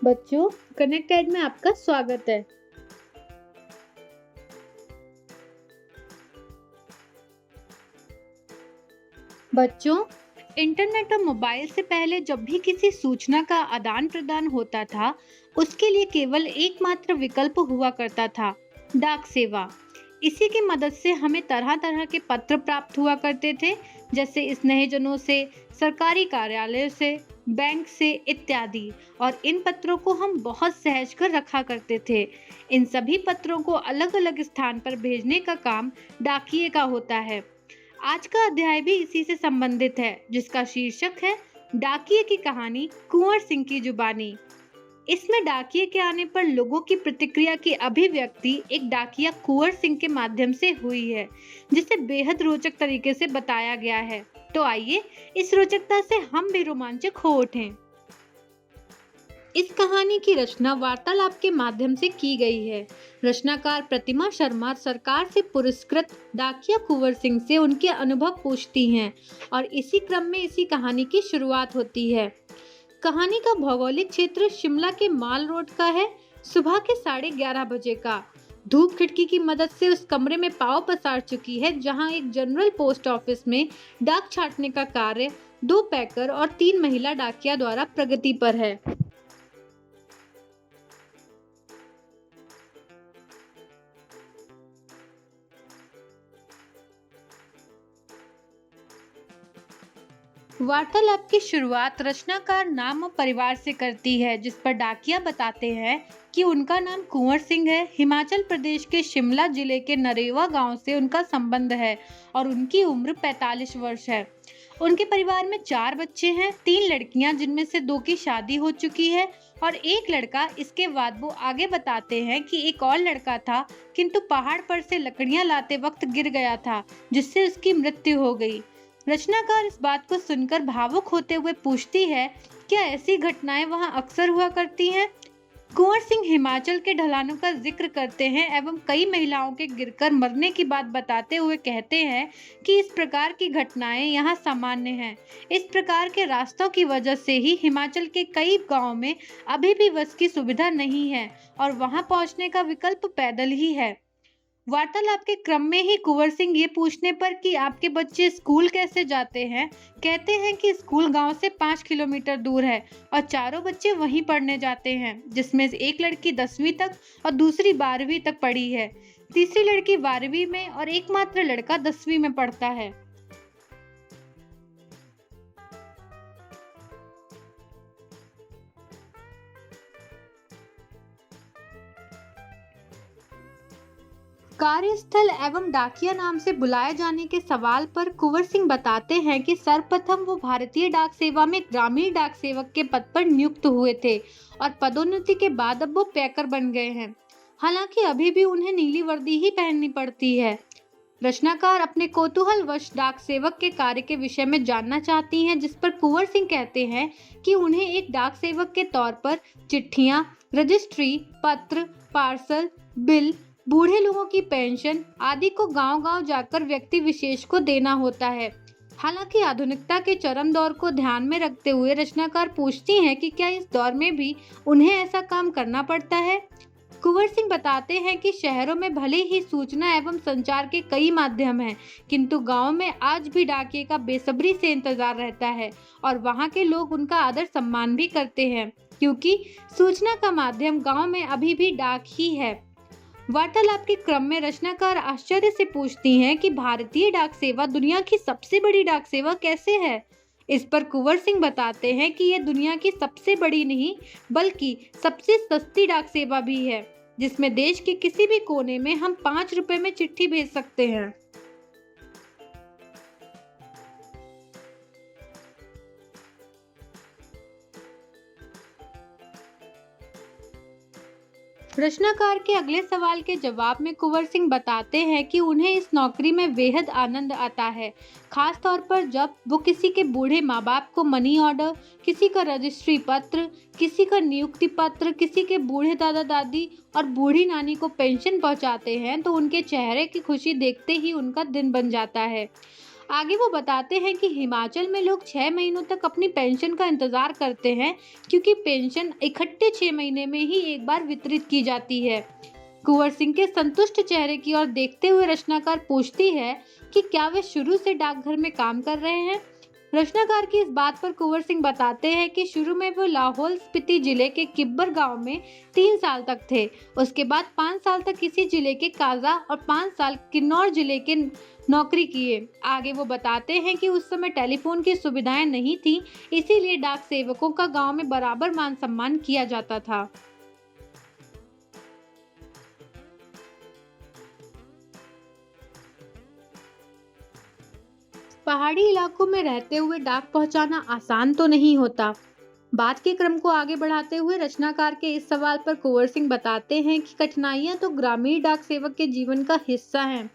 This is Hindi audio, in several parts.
बच्चों, कनेक्टेड में आपका स्वागत है। बच्चों, इंटरनेट और मोबाइल से पहले जब भी किसी सूचना का आदान प्रदान होता था, उसके लिए केवल एकमात्र विकल्प हुआ करता था, डाक सेवा। इसी की मदद से हमें तरह तरह के पत्र प्राप्त हुआ करते थे, जैसे स्नेहजनों से, सरकारी कार्यालयों से, बैंक से इत्यादि। और इन पत्रों को हम बहुत सहज कर रखा करते थे। इन सभी पत्रों को अलग अलग स्थान पर भेजने का काम डाकिये का होता है। आज का अध्याय भी इसी से संबंधित है, जिसका शीर्षक है डाकिये की कहानी, कुंवर सिंह की जुबानी। इसमें डाकिये के आने पर लोगों की प्रतिक्रिया की अभिव्यक्ति एक डाकिया कुंवर सिंह के माध्यम से हुई है, जिसे बेहद रोचक तरीके से बताया गया है। तो आइए इस रोचकता से हम भी रोमांचक हो उठें। इस कहानी की रचना वार्तालाप के माध्यम से की गई है। रचनाकार प्रतिमा शर्मा सरकार से पुरस्कृत डाकिया कुंवर सिंह से उनके अनुभव पूछती हैं और इसी क्रम में इसी कहानी की शुरुआत होती है। कहानी का भौगोलिक क्षेत्र शिमला के माल रोड का है। सुबह के 11:30 बजे का। धूप खिड़की की मदद से उस कमरे में पांव पसार चुकी है जहां एक जनरल पोस्ट ऑफिस में डाक छांटने का कार्य 2 पैकर और 3 महिला डाकिया द्वारा प्रगति पर है। वार्तालाप की शुरुआत रचनाकार नाम और परिवार से करती है, जिस पर डाकिया बताते हैं कि उनका नाम कुंवर सिंह है। हिमाचल प्रदेश के शिमला जिले के नरेवा गांव से उनका संबंध है और उनकी उम्र 45 वर्ष है। उनके परिवार में 4 बच्चे हैं, 3 लड़कियां जिनमें से 2 की शादी हो चुकी है और 1 लड़का। इसके बाद वो आगे बताते हैं कि एक और लड़का था, किंतु पहाड़ पर से लकड़ियां लाते वक्त गिर गया था, जिससे उसकी मृत्यु हो गई। रचनाकार इस बात को सुनकर भावुक होते हुए पूछती है, क्या ऐसी घटनाएं वहां अक्सर हुआ करती हैं? कुंवर सिंह हिमाचल के ढलानों का जिक्र करते हैं एवं कई महिलाओं के गिरकर मरने की बात बताते हुए कहते हैं कि इस प्रकार की घटनाएं यहाँ सामान्य हैं। इस प्रकार के रास्तों की वजह से ही हिमाचल के कई गांवों में अभी भी बस की सुविधा नहीं है और वहां पहुंचने का विकल्प पैदल ही है। वार्तालाप के क्रम में ही कुंवर सिंह ये पूछने पर कि आपके बच्चे स्कूल कैसे जाते हैं, कहते हैं कि स्कूल गांव से 5 किलोमीटर दूर है और चारों बच्चे वहीं पढ़ने जाते हैं, जिसमें से एक लड़की 10वीं तक और दूसरी 12वीं तक पढ़ी है। तीसरी लड़की 12वीं में और एकमात्र लड़का 10वीं में पढ़ता है। कार्यस्थल एवं डाकिया नाम से बुलाए जाने के सवाल पर कुंवर सिंह बताते हैं कि सर्वप्रथम वो भारतीय डाक सेवा में ग्रामीण डाक सेवक के पद पर नियुक्त हुए थे और पदोन्नति के बाद अब वो पैकर बन गए हैं। हालांकि अभी भी उन्हें नीली वर्दी ही पहननी पड़ती है। रचनाकार अपने कौतूहलवश डाक सेवक के कार्य के विषय में जानना चाहती हैं, जिस पर कुंवर सिंह कहते हैं कि उन्हें एक डाक सेवक के तौर पर चिट्ठियां, रजिस्ट्री, पत्र, पार्सल, बिल, बूढ़े लोगों की पेंशन आदि को गांव-गांव जाकर व्यक्ति विशेष को देना होता है। हालांकि आधुनिकता के चरम दौर को ध्यान में रखते हुए रचनाकार पूछती हैं कि क्या इस दौर में भी उन्हें ऐसा काम करना पड़ता है। कुंवर सिंह बताते हैं कि शहरों में भले ही सूचना एवं संचार के कई माध्यम हैं, किंतु गांव में आज भी डाकिये का बेसब्री से इंतजार रहता है और वहां के लोग उनका आदर सम्मान भी करते हैं, क्योंकि सूचना का माध्यम गांव में अभी भी डाक ही है। वार्तालाप के क्रम में रचनाकार आश्चर्य से पूछती हैं कि भारतीय डाक सेवा दुनिया की सबसे बड़ी डाक सेवा कैसे है। इस पर कुंवर सिंह बताते हैं कि यह दुनिया की सबसे बड़ी नहीं बल्कि सबसे सस्ती डाक सेवा भी है, जिसमें देश के किसी भी कोने में हम 5 रुपए में चिट्ठी भेज सकते हैं। रचनाकार के अगले सवाल के जवाब में कुंवर सिंह बताते हैं कि उन्हें इस नौकरी में बेहद आनंद आता है, खास तौर पर जब वो किसी के बूढ़े माँ बाप को मनी ऑर्डर, किसी का रजिस्ट्री पत्र, किसी का नियुक्ति पत्र, किसी के बूढ़े दादा दादी और बूढ़ी नानी को पेंशन पहुंचाते हैं तो उनके चेहरे की खुशी देखते ही उनका दिन बन जाता है। आगे वो बताते हैं कि हिमाचल में लोग 6 महीनों तक अपनी पेंशन का इंतजार करते हैं, क्योंकि पेंशन इकट्ठे 6 महीने में ही एक बार वितरित की जाती है। कुंवर सिंह के संतुष्ट चेहरे की ओर देखते हुए रचनाकार पूछती है कि क्या वे शुरू से डाकघर में काम कर रहे हैं। रचनाकार की इस बात पर कुंवर सिंह बताते हैं कि शुरू में वो लाहौल स्पीति जिले के किब्बर गांव में 3 साल तक थे। उसके बाद 5 साल तक इसी जिले के काजा और 5 साल किन्नौर जिले के नौकरी किए। आगे वो बताते हैं कि उस समय टेलीफोन की सुविधाएं नहीं थी, इसीलिए डाक सेवकों का गांव में बराबर मान सम्मान किया जाता था। पहाड़ी इलाकों में रहते हुए डाक पहुंचाना आसान तो नहीं होता। बात के क्रम को आगे बढ़ाते हुए रचनाकार के इस सवाल पर कुंवर सिंह बताते हैं कि कठिनाइयां तो ग्रामीण डाक सेवक के जीवन का हिस्सा हैं।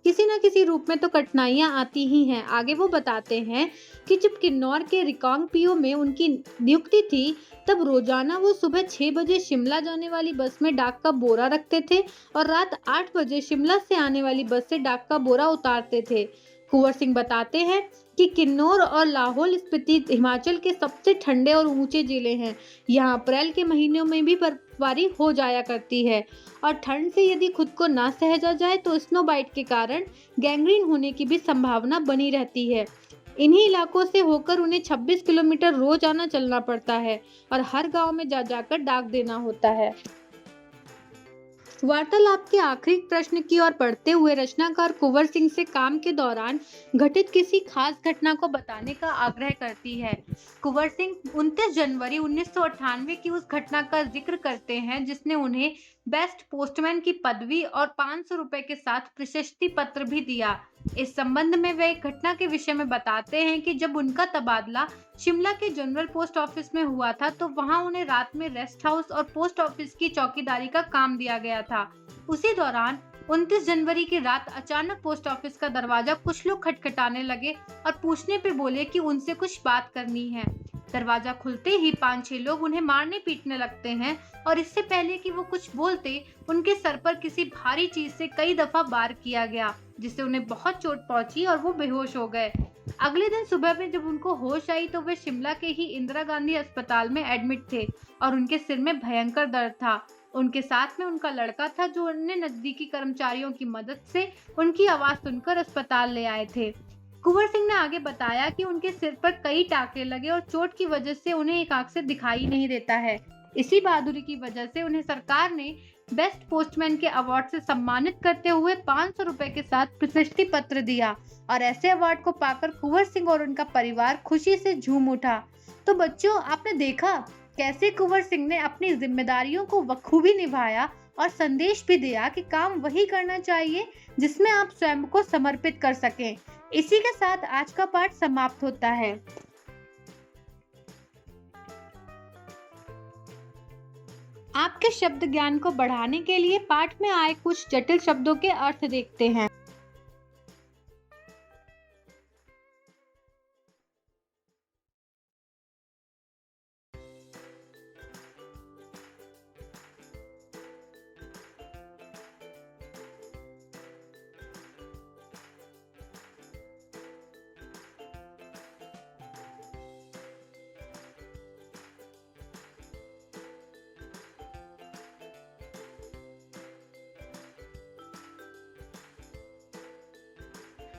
किसी न किसी रूप में तो कठिनाइयां आती ही हैं। आगे वो बताते हैं कि जब किन्नौर के रिकांग पीओ में उनकी नियुक्ति थी, तब रोजाना वो सुबह 6 बजे शिमला जाने वाली बस में डाक का बोरा रखते थे और रात 8 बजे शिमला से आने वाली बस से डाक का बोरा उतारते थे। कुंवर सिंह बताते हैं कि किन्नौर और लाहौल स्पीति हिमाचल के सबसे ठंडे और ऊंचे जिले हैं। यहाँ अप्रैल के महीनों में भी बर्फबारी हो जाया करती है और ठंड से यदि खुद को ना सहजा जाए तो स्नो बाइट के कारण गैंग्रीन होने की भी संभावना बनी रहती है। इन्हीं इलाकों से होकर उन्हें 26 किलोमीटर रोज आना चलना पड़ता है और हर गांव में जा जाकर डाक देना होता है। वार्तालाप के आखिरी प्रश्न की ओर बढ़ते हुए रचनाकार कुंवर सिंह से काम के दौरान घटित किसी खास घटना को बताने का आग्रह करती है। कुंवर सिंह 29 जनवरी 1998 की उस घटना का जिक्र करते हैं जिसने उन्हें बेस्ट पोस्टमैन की पदवी और 500 रुपए के साथ प्रशस्ति पत्र भी दिया। इस संबंध में वे एक घटना के विषय में बताते हैं कि जब उनका तबादला शिमला के जनरल पोस्ट ऑफिस में हुआ था, तो वहां उन्हें रात में रेस्ट हाउस और पोस्ट ऑफिस की चौकीदारी का काम दिया गया था। उसी दौरान 29 जनवरी की रात अचानक पोस्ट ऑफिस का दरवाजा कुछ लोग खटखटाने लगे और पूछने पे बोले कि उनसे कुछ बात करनी है। दरवाजा खुलते ही 5-6 लोग उन्हें मारने पीटने लगते हैं और इससे पहले कि वो कुछ बोलते, उनके सर पर किसी भारी चीज से कई दफा वार किया गया, जिससे उन्हें बहुत चोट पहुंची और वो बेहोश हो गए। अगले दिन सुबह में जब उनको होश आई तो वे शिमला के ही इंदिरा गांधी अस्पताल में एडमिट थे और उनके सिर में भयंकर दर्द था। उनके साथ में उनका लड़का था जो अन्य नजदीकी कर्मचारियों की मदद से उनकी आवाज सुनकर अस्पताल ले आए थे। कुंवर सिंह ने आगे बताया कि उनके सिर पर कई टाके लगे और चोट की वजह से उन्हें एक आंख से दिखाई नहीं देता है। इसी बहादुरी की वजह से उन्हें सरकार ने बेस्ट पोस्टमैन के अवार्ड से सम्मानित करते हुए 500 रुपए के साथ प्रशस्ति पत्र दिया और ऐसे अवार्ड को पाकर कुंवर सिंह और उनका परिवार खुशी से झूम उठा। तो बच्चों, आपने देखा कैसे कुंवर सिंह ने अपनी जिम्मेदारियों को बखूबी निभाया और संदेश भी दिया कि काम वही करना चाहिए जिसमें आप स्वयं को समर्पित कर सकें। इसी के साथ आज का पाठ समाप्त होता है। आपके शब्द ज्ञान को बढ़ाने के लिए पाठ में आए कुछ जटिल शब्दों के अर्थ देखते हैं।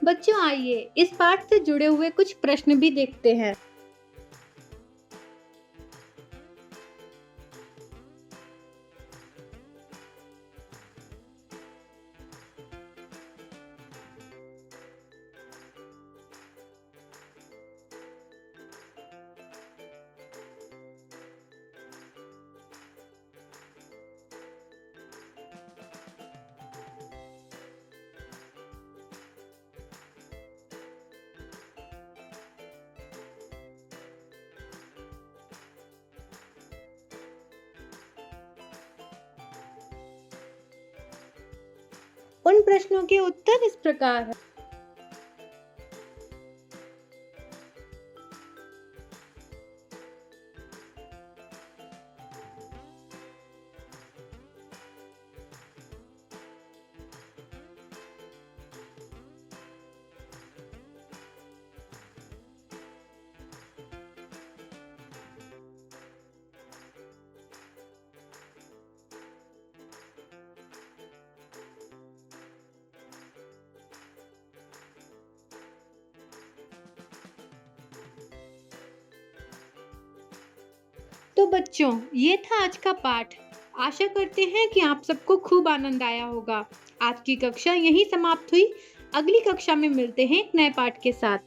बच्चों, आइए इस पाठ से जुड़े हुए कुछ प्रश्न भी देखते हैं। उन प्रश्नों के उत्तर इस प्रकार हैं। तो बच्चों, ये था आज का पाठ। आशा करते हैं कि आप सबको खूब आनंद आया होगा। आज की कक्षा यहीं समाप्त हुई। अगली कक्षा में मिलते हैं एक नए पाठ के साथ।